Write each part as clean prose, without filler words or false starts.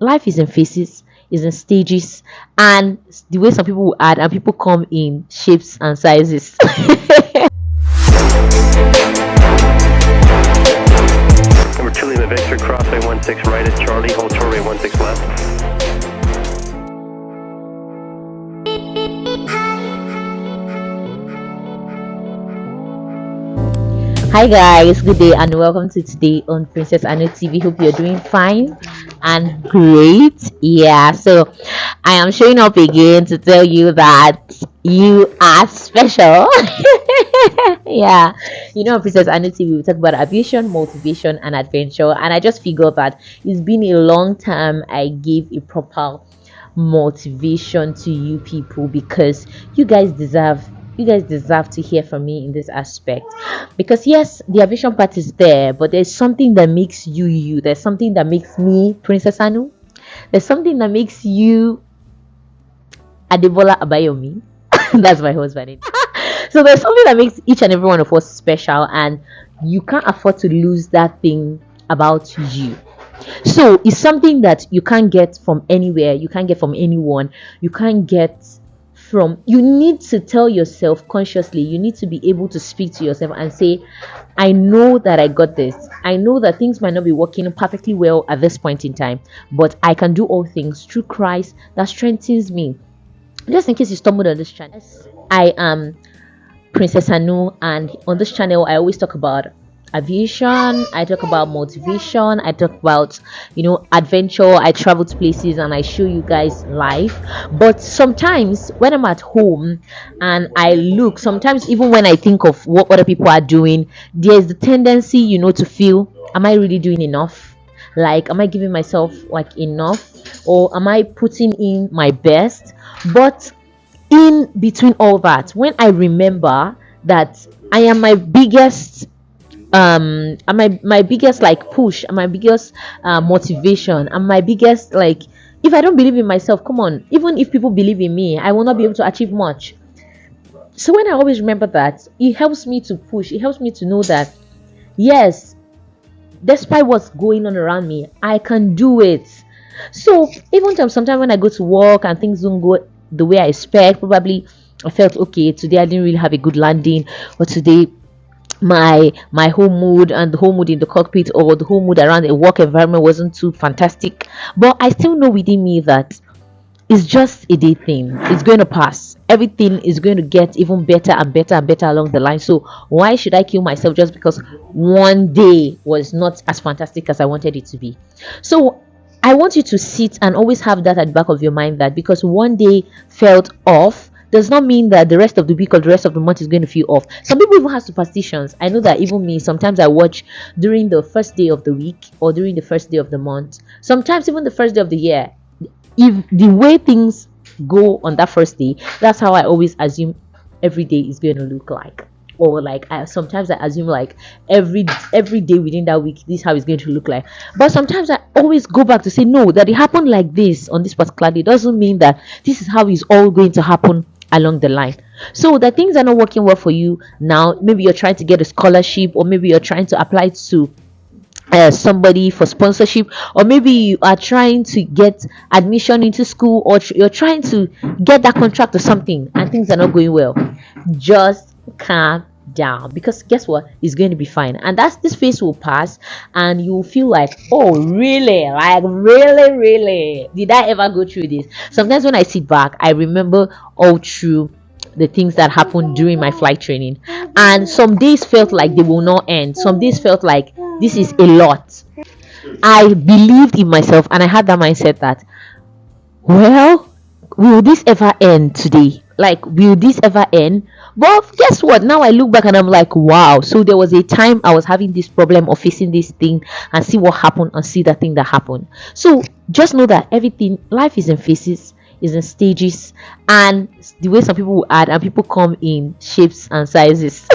life is in phases, is in stages, and the way some people will add, and people come in shapes and sizes. Number 2, Lima Victor, crossway 16 right at Charlie, hold shortway 16 left. Hi guys, good day and welcome to today on PrincessAnuTv. Hope you're doing fine and great. Yeah, so I am showing up again to tell you that you are special. Yeah, on PrincessAnuTv we talk about aviation, motivation, and adventure, and I just figured that it's been a long time I gave a proper motivation to you people because you guys deserve to hear from me in this aspect, because yes, the aviation part is there, but there's something that makes you. There's something that makes me Princess Anu. There's something that makes you Adebola Abayomi. That's my husband. So there's something that makes each and every one of us special, and you can't afford to lose that thing about you. So it's something that you can't get from anywhere, you can't get from anyone, you can't get from, you need to tell yourself consciously, you need to be able to speak to yourself and say, I know that I got this. I know that things might not be working perfectly well at this point in time, but I can do all things through Christ that strengthens me. Just in case you stumbled on this channel, I am Princess Anu, and on this channel I always talk about aviation, I talk about motivation, I talk about adventure. I travel to places and I show you guys life. But sometimes when I'm at home and I look, sometimes even when I think of what other people are doing, there's the tendency to feel, am I really doing enough? Like, am I giving myself like enough, or am I putting in my best? But in between all that, when I remember that I am my biggest my biggest like push, and my biggest motivation, and my biggest, like, if I don't believe in myself, come on, even if people believe in me, I will not be able to achieve much. So when I always remember that, it helps me to push, it helps me to know that yes, despite what's going on around me, I can do it. So even sometimes when I go to work and things don't go the way I expect, probably I felt, okay, today I didn't really have a good landing, or today my whole mood and the whole mood in the cockpit, or the whole mood around the work environment wasn't too fantastic, but I still know within me that it's just a day thing, it's going to pass, everything is going to get even better and better and better along the line. So why should I kill myself just because one day was not as fantastic as I wanted it to be? So I want you to sit and always have that at the back of your mind, that because one day felt off does not mean that the rest of the week or the rest of the month is going to feel off. Some people even have superstitions. I know that even me, sometimes I watch during the first day of the week or during the first day of the month, sometimes even the first day of the year. If the way things go on that first day, that's how I always assume every day is going to look like. Or like sometimes I assume like every day within that week, this is how it's going to look like. But sometimes I always go back to say, no, that it happened like this on this particular day doesn't mean that this is how it's all going to happen along the line. So that things are not working well for you now, maybe you're trying to get a scholarship, or maybe you're trying to apply to somebody for sponsorship, or maybe you are trying to get admission into school, or you're trying to get that contract or something, and things are not going well. Just calm down, because guess what, it's going to be fine, and this phase will pass, and you will feel like, oh really, like really did I ever go through this? Sometimes when I sit back, I remember all through the things that happened during my flight training, and some days felt like they will not end, some days felt like this is a lot. I believed in myself, and I had that mindset that, well, will this ever end today? Like, will this ever end? But guess what? Now I look back and I'm like, wow. So there was a time I was having this problem of facing this thing, and see what happened, and see that thing that happened. So just know that everything, life is in phases, is in stages, and the way some people will add, and people come in shapes and sizes.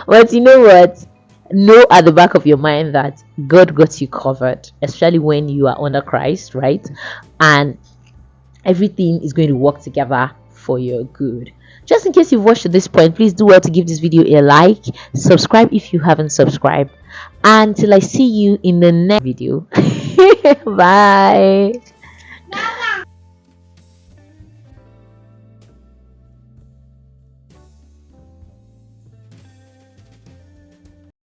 But you know what? Know at the back of your mind that God got you covered, especially when you are under Christ, right? And everything is going to work together for your good. Just in case you've watched to this point, please do well to give this video a like, subscribe if you haven't subscribed, and till I see you in the next video. Bye.